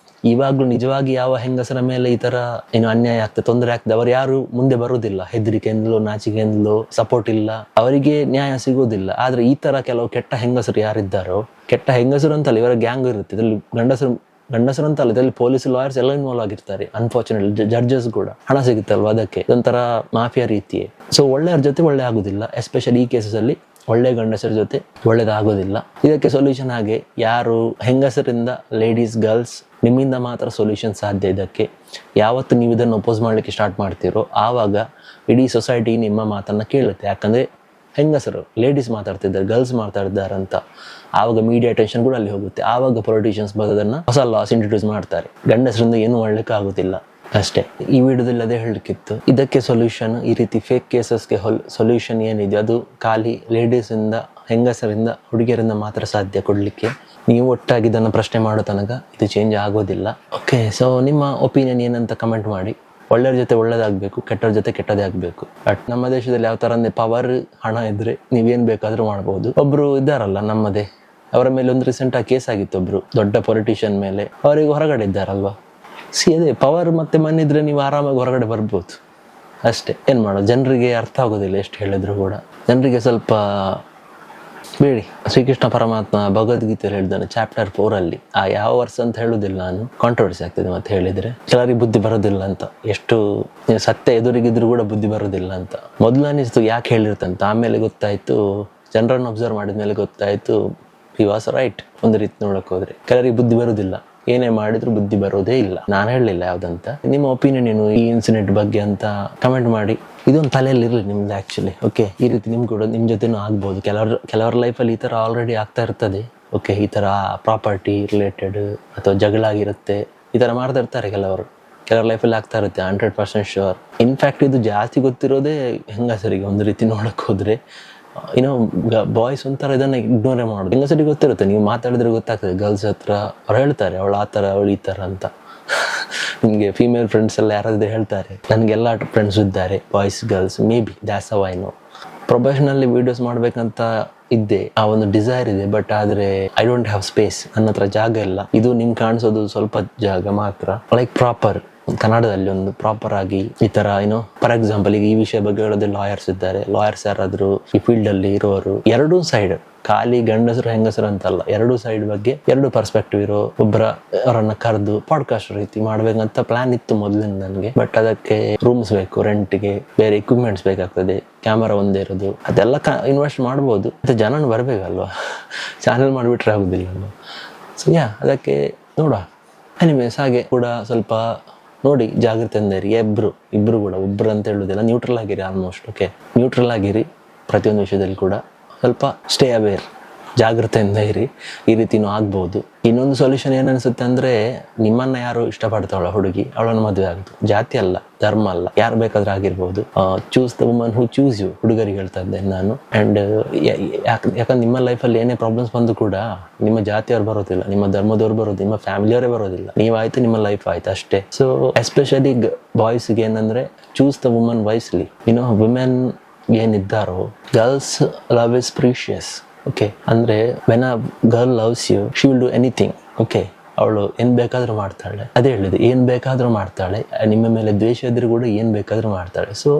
S1: ಇವಾಗ್ಲೂ ನಿಜವಾಗಿ ಯಾವ ಹೆಂಗಸರ ಮೇಲೆ ಈ ತರ ಏನು ಅನ್ಯಾಯ ಆಗ್ತದೆ, ತೊಂದರೆ ಆಗ್ತದೆ, ಅವ್ರು ಯಾರು ಮುಂದೆ ಬರುವುದಿಲ್ಲ. ಹೆದರಿಕೆಯಿಂದಲೋ ನಾಚಿಕೆಯಿಂದಲೋ ಸಪೋರ್ಟ್ ಇಲ್ಲ, ಅವರಿಗೆ ನ್ಯಾಯ ಸಿಗೋದಿಲ್ಲ. ಆದ್ರೆ ಈ ತರ ಕೆಲವು ಕೆಟ್ಟ ಹೆಂಗಸರು ಯಾರಿದ್ದಾರೋ, ಕೆಟ್ಟ ಹೆಂಗಸರು ಅಂತಲ್ಲ, ಇವರ ಗ್ಯಾಂಗ್ ಇರುತ್ತೆ ಇದರಲ್ಲಿ. ಗಂಡಸರು ಅಂತಲ್ಲ, ಇದರಲ್ಲಿ ಪೊಲೀಸ್, ಲಾಯರ್ಸ್ ಎಲ್ಲ ಇನ್ವಾಲ್ವ್ ಆಗಿರ್ತಾರೆ. ಅನ್ಫಾರ್ಚುನೇಟ್ಲಿ ಜಡ್ಜಸ್ ಕೂಡ ಹಣ ಸಿಗುತ್ತಲ್ವ, ಅದಕ್ಕೆ ಇದೊಂಥರ ಮಾಫಿಯಾ ರೀತಿಯೇ. ಸೊ ಒಳ್ಳೆಯವ್ರ ಜೊತೆ ಒಳ್ಳೆ ಆಗುದಿಲ್ಲ, ಎಸ್ಪೆಷಲಿ ಈ ಕೇಸಲ್ಲಿ ಒಳ್ಳೆ ಗಂಡಸರ ಜೊತೆ ಒಳ್ಳೇದಾಗೋದಿಲ್ಲ. ಇದಕ್ಕೆ ಸೊಲ್ಯೂಷನ್ ಹಾಗೆ, ಯಾರು ಹೆಂಗಸರಿಂದ, ಲೇಡೀಸ್, ಗರ್ಲ್ಸ್, ನಿಮ್ಮಿಂದ ಮಾತ್ರ ಸೊಲ್ಯೂಷನ್ ಸಾಧ್ಯ. ಇದಕ್ಕೆ ಯಾವತ್ತು ನೀವು ಇದನ್ನು ಅಪೋಸ್ ಮಾಡಲಿಕ್ಕೆ ಸ್ಟಾರ್ಟ್ ಮಾಡ್ತೀರೋ ಆವಾಗ ಇಡೀ ಸೊಸೈಟಿ ನಿಮ್ಮ ಮಾತನ್ನು ಕೇಳುತ್ತೆ. ಯಾಕಂದರೆ ಹೆಂಗಸರು, ಲೇಡೀಸ್ ಮಾತಾಡ್ತಿದ್ದಾರೆ, ಗರ್ಲ್ಸ್ ಮಾತಾಡ್ತಿದ್ದಾರೆ ಅಂತ ಆವಾಗ ಮೀಡಿಯಾ ಅಟೆನ್ಷನ್ ಕೂಡ ಅಲ್ಲಿ ಹೋಗುತ್ತೆ. ಆವಾಗ ಪೊಲಿಟಿಷಿಯನ್ಸ್ ಬರೋದನ್ನು ಹೊಸ ಲಾಸ್ ಇಂಟ್ರೊಡ್ಯೂಸ್ ಮಾಡ್ತಾರೆ. ಗಂಡಸರಿಂದ ಏನೂ ಮಾಡಲಿಕ್ಕೆ ಆಗೋದಿಲ್ಲ ಅಷ್ಟೇ. ಈ ವಿಡಿಯೋದಲ್ಲಿ ಅದೇ ಹೇಳಲಿಕ್ಕಿತ್ತು. ಇದಕ್ಕೆ ಸೊಲ್ಯೂಷನ್, ಈ ರೀತಿ ಫೇಕ್ ಕೇಸಸ್ಗೆ ಸೊಲ್ಯೂಷನ್ ಏನಿದೆ ಅದು ಖಾಲಿ ಲೇಡೀಸಿಂದ, ಹೆಂಗಸರಿಂದ, ಹುಡುಗಿಯರಿಂದ ಮಾತ್ರ ಸಾಧ್ಯ ಕೊಡಲಿಕ್ಕೆ. ನೀವು ಒಟ್ಟಾಗಿ ಇದನ್ನು ಪ್ರಶ್ನೆ ಮಾಡೋ ತನಕ ಇದು ಚೇಂಜ್ ಆಗೋದಿಲ್ಲ. ಓಕೆ, ಸೊ ನಿಮ್ಮ ಒಪಿನಿಯನ್ ಏನಂತ ಕಮೆಂಟ್ ಮಾಡಿ. ಒಳ್ಳೆಯವ್ರ ಜೊತೆ ಒಳ್ಳೇದಾಗಬೇಕು, ಕೆಟ್ಟವ್ರ ಜೊತೆ ಕೆಟ್ಟದೇ ಆಗಬೇಕು. ಬಟ್ ನಮ್ಮ ದೇಶದಲ್ಲಿ ಯಾವ ಥರ ಅಂದರೆ ಪವರ್, ಹಣ ಇದ್ದರೆ ನೀವೇನು ಬೇಕಾದರೂ ಮಾಡ್ಬೋದು. ಒಬ್ಬರು ಇದ್ದಾರಲ್ಲ ನಮ್ಮದೇ, ಅವರ ಮೇಲೆ ಒಂದು ರೀಸೆಂಟಾಗಿ ಕೇಸ್ ಆಗಿತ್ತು, ಒಬ್ಬರು ದೊಡ್ಡ ಪೊಲಿಟಿಷಿಯನ್ ಮೇಲೆ. ಅವರಿಗೆ ಹೊರಗಡೆ ಇದ್ದಾರಲ್ವಾ. ಅದೇ ಪವರ್ ಮತ್ತು ಮನಿ ಇದ್ರೆ ನೀವು ಆರಾಮಾಗಿ ಹೊರಗಡೆ ಬರ್ಬೋದು ಅಷ್ಟೇ. ಏನು ಮಾಡೋದು, ಜನರಿಗೆ ಅರ್ಥ ಆಗೋದಿಲ್ಲ ಎಷ್ಟು ಹೇಳಿದ್ರು ಕೂಡ. ಜನರಿಗೆ ಸ್ವಲ್ಪ ಬೇಡಿ. ಶ್ರೀಕೃಷ್ಣ ಪರಮಾತ್ಮ ಭಗವದ್ಗೀತೆಯಲ್ಲಿ ಹೇಳಿದ್ದಾನೆ ಚಾಪ್ಟರ್ 4 ಆ ಯಾವ ವರ್ಷ ಅಂತ ಹೇಳುದಿಲ್ಲ ನಾನು, ಕಾಂಟ್ರವರ್ಸಿ ಆಗ್ತದೆ ಮತ್ತೆ ಹೇಳಿದ್ರೆ. ಕೆಲವರಿಗೆ ಬುದ್ಧಿ ಬರೋದಿಲ್ಲ ಅಂತ, ಎಷ್ಟು ಸತ್ಯ ಎದುರಿಗಿದ್ರು ಕೂಡ ಬುದ್ಧಿ ಬರೋದಿಲ್ಲ ಅಂತ. ಮೊದಲು ಅನಿಸ್ತು ಯಾಕೆ ಹೇಳಿರ್ತಂತ, ಆಮೇಲೆ ಗೊತ್ತಾಯ್ತು, ಜನರನ್ನು ಅಬ್ಸರ್ವ್ ಮಾಡಿದ್ಮೇಲೆ ಗೊತ್ತಾಯ್ತು ಹಿ ವಾಸ್ ರೈಟ್. ಒಂದು ರೀತಿ ನೋಡಕ್ ಹೋದ್ರೆ ಕೆಲವರಿಗೆ ಬುದ್ಧಿ ಬರೋದಿಲ್ಲ, ಏನೇ ಮಾಡಿದ್ರು ಬುದ್ಧಿ ಬರೋದೇ ಇಲ್ಲ. ನಾನು ಹೇಳಲಿಲ್ಲ ಯಾವ್ದಂತ. ನಿಮ್ಮ ಒಪಿನಿಯನ್ ಏನು ಈ ಇನ್ಸಿಡೆಂಟ್ ಬಗ್ಗೆ ಅಂತ ಕಮೆಂಟ್ ಮಾಡಿ. ಇದೊಂದು ತಲೆಯಲ್ಲಿ ಇರಲಿ ನಿಮ್ದು ಆ್ಯಕ್ಚುಲಿ. ಓಕೆ, ಈ ರೀತಿ ನಿಮ್ಗೆ ಕೂಡ ನಿಮ್ಮ ಜೊತೆನೂ ಆಗ್ಬೋದು. ಕೆಲವರ ಲೈಫಲ್ಲಿ ಈ ಥರ ಆಲ್ರೆಡಿ ಆಗ್ತಾ ಇರ್ತದೆ. ಓಕೆ, ಈ ಥರ ಪ್ರಾಪರ್ಟಿ ರಿಲೇಟೆಡ್ ಅಥವಾ ಜಗಳ ಆಗಿರುತ್ತೆ, ಈ ಥರ ಮಾಡ್ತಾ ಇರ್ತಾರೆ ಕೆಲವರ ಲೈಫಲ್ಲಿ ಆಗ್ತಾ ಇರುತ್ತೆ. 100% ಶೋರ್. ಇನ್ಫ್ಯಾಕ್ಟ್ ಇದು ಜಾಸ್ತಿ ಗೊತ್ತಿರೋದೇ ಹೆಂಗಸರಿಗೆ ಒಂದು ರೀತಿ ನೋಡಕ್ ಹೋದ್ರೆ. ಬಾಯ್ಸ್ ಒಂಥರ ಇದನ್ನ ಇಗ್ನೋರೇ ಮಾಡೋದು. ಹೆಂಗಸರಿಗೆ ಗೊತ್ತಿರುತ್ತೆ, ನೀವು ಮಾತಾಡಿದ್ರೆ ಗೊತ್ತಾಗ್ತದೆ. ಗರ್ಲ್ಸ್ ಹತ್ರ ಅವ್ರು ಹೇಳ್ತಾರೆ ಅವಳು ಆ ಥರ, ಅವಳು ಈ ಥರ ಅಂತ. ನಿಮಗೆ ಫೀಮೇಲ್ ಫ್ರೆಂಡ್ಸ್ ಎಲ್ಲ ಯಾರಾದ್ರೂ ಹೇಳ್ತಾರೆ. ನನಗೆಲ್ಲ ಫ್ರೆಂಡ್ಸ್ ಇದ್ದಾರೆ, boys, girls. Maybe that's how I know. Professionally videos ಮಾಡ್ಬೇಕಂತ ಇದ್ದೆ, ಆ ಒಂದು ಡಿಸೈರ್ ಇದೆ. ಬಟ್ ಆದರೆ ಐ ಡೋಂಟ್ ಹ್ಯಾವ್ ಸ್ಪೇಸ್, ನನ್ನ ಹತ್ರ ಜಾಗ ಇಲ್ಲ. ಇದು ನಿಮ್ಗೆ ಕಾಣಿಸೋದು ಸ್ವಲ್ಪ ಜಾಗ ಮಾತ್ರ. ಲೈಕ್ ಪ್ರಾಪರ್ ಕನ್ನಡದಲ್ಲಿ ಒಂದು ಪ್ರಾಪರ್ ಆಗಿ ಈ ತರ ಫಾರ್ ಎಕ್ಸಾಂಪಲ್ ಈಗ ಈ ವಿಷಯ ಬಗ್ಗೆ ಹೇಳೋದೇ ಲಾಯರ್ಸ್ ಇದ್ದಾರೆ. ಲಾಯರ್ಸ್ ಯಾರಾದ್ರು ಈ ಫೀಲ್ಡ್ ಅಲ್ಲಿ ಇರೋರು, ಎರಡೂ ಸೈಡ್, ಖಾಲಿ ಗಂಡಸರು ಹೆಂಗಸರು ಅಂತಲ್ಲ, ಎರಡೂ ಸೈಡ್ ಬಗ್ಗೆ ಎರಡು ಪರ್ಸ್ಪೆಕ್ಟಿವ್ ಇರೋ ಅವರನ್ನ ಕರೆದು ಪಾಡ್ಕಾಸ್ಟ್ ರೀತಿ ಮಾಡ್ಬೇಕಂತ ಪ್ಲಾನ್ ಇತ್ತು ಮೊದಲಿಂದ ನನಗೆ. ಬಟ್ ಅದಕ್ಕೆ ರೂಮ್ಸ್ ಬೇಕು, ರೆಂಟ್ಗೆ ಬೇರೆ ಇಕ್ವಿಪ್ಮೆಂಟ್ಸ್ ಬೇಕಾಗ್ತದೆ, ಕ್ಯಾಮರಾ ಒಂದೇ ಇರೋದು, ಅದೆಲ್ಲ ಇನ್ವೆಸ್ಟ್ ಮಾಡ್ಬೋದು. ಮತ್ತೆ ಜನನು ಬರ್ಬೇಕಲ್ವಾ, ಚಾನೆಲ್ ಮಾಡಿಬಿಟ್ರೆ ಆಗುದಿಲ್ಲ ಅಲ್ವಾ. ಸೊ ಅದಕ್ಕೆ ನೋಡುವ. ಎನಿವೇಸ್ ಹಾಗೆ ಕೂಡ ಸ್ವಲ್ಪ ನೋಡಿ, ಜಾಗ್ರತೆಯಿಂದ ಇರಿ. ಇಬ್ರು ಕೂಡ, ಒಬ್ರು ಅಂತ ಹೇಳುದಿಲ್ಲ, ನ್ಯೂಟ್ರಲ್ ಆಗಿರಿ. ಆಲ್ಮೋಸ್ಟ್ ಓಕೆ, ನ್ಯೂಟ್ರಲ್ ಆಗಿರಿ ಪ್ರತಿಯೊಂದು ವಿಷಯದಲ್ಲಿ ಕೂಡ. ಸ್ವಲ್ಪ ಸ್ಟೇ ಅವೇರ್, ಜಾಗ್ರತೆಯಿಂದ ಇರಿ. ಈ ರೀತಿನೂ ಆಗ್ಬೋದು. ಇನ್ನೊಂದು ಸೊಲ್ಯೂಷನ್ ಏನನ್ಸುತ್ತೆ ಅಂದರೆ, ನಿಮ್ಮನ್ನು ಯಾರು ಇಷ್ಟಪಡ್ತಾವಳ ಹುಡುಗಿ, ಅವಳನ್ನು ಮದುವೆ ಆಗೋದು. ಜಾತಿ ಅಲ್ಲ, ಧರ್ಮ ಅಲ್ಲ, ಯಾರು ಬೇಕಾದ್ರೂ ಆಗಿರ್ಬೋದು. Choose the woman who choose you, ಹುಡುಗರಿಗೆ ಹೇಳ್ತಾ ಇದ್ದೇನೆ ನಾನು. ಆ್ಯಂಡ್ ಯಾಕಂದ್ರೆ ನಿಮ್ಮ ಲೈಫಲ್ಲಿ ಏನೇ ಪ್ರಾಬ್ಲಮ್ಸ್ ಬಂದು ಕೂಡ ನಿಮ್ಮ ಜಾತಿಯವ್ರು ಬರೋದಿಲ್ಲ, ನಿಮ್ಮ ಧರ್ಮದವ್ರು ಬರೋದು, ನಿಮ್ಮ ಫ್ಯಾಮಿಲಿಯವರೇ ಬರೋದಿಲ್ಲ. ನೀವಾಯ್ತು, ನಿಮ್ಮ ಲೈಫ್ ಆಯ್ತು ಅಷ್ಟೇ. ಸೊ ಎಸ್ಪೆಷಲಿ ಬಾಯ್ಸ್ಗೆ ಏನಂದರೆ, choose the woman wisely. Women ಏನಿದ್ದಾರೋ, girls love is precious. Okay, ಅಂದರೆ when a girl loves you, she will do anything. Okay, ಅವಳು ಏನು ಬೇಕಾದರೂ ಮಾಡ್ತಾಳೆ. ಅದೇ ಹೇಳಿದೆ, ಏನು ಬೇಕಾದರೂ ಮಾಡ್ತಾಳೆ. ನಿಮ್ಮ ಮೇಲೆ ದ್ವೇಷ ಇದ್ರೂ ಕೂಡ ಏನು ಬೇಕಾದರೂ ಮಾಡ್ತಾಳೆ. So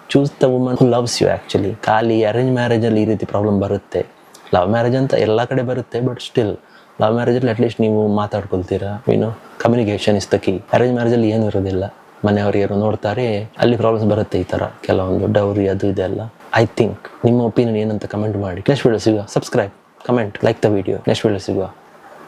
S1: choose the woman who loves you. Actually ಖಾಲಿ ಅರೇಂಜ್ ಮ್ಯಾರೇಜಲ್ಲಿ ಈ ರೀತಿ ಪ್ರಾಬ್ಲಮ್ ಬರುತ್ತೆ. ಲವ್ ಮ್ಯಾರೇಜ್ ಅಂತ ಎಲ್ಲ ಕಡೆ ಬರುತ್ತೆ, ಬಟ್ ಸ್ಟಿಲ್ ಲವ್ ಮ್ಯಾರೇಜಲ್ಲಿ ಅಟ್ಲೀಸ್ಟ್ ನೀವು ಮಾತಾಡ್ಕೊಳ್ತೀರಾ, communication is the key. Arrange ಮ್ಯಾರೇಜಲ್ಲಿ ಏನು ಇರೋದಿಲ್ಲ, ಮನೆಯವರು ಯಾರು ನೋಡ್ತಾರೆ, ಅಲ್ಲಿ ಪ್ರಾಬ್ಲಮ್ಸ್ ಬರುತ್ತೆ. ಈ ಥರ ಕೆಲವೊಂದು ಡೌರಿ ಅದು ಇದೆಲ್ಲ. ಐ ಥಿಂಕ್ ನಿಮ್ಮ ಒಪಿನಿಯನ್ ಏನಂತ ಕಮೆಂಟ್ ಮಾಡಿ. ನೆಕ್ಸ್ಟ್ ವಿಡಿಯೋ ಸಿಗುವ. Subscribe, comment, like the video. Next video ಸಿಗುವ.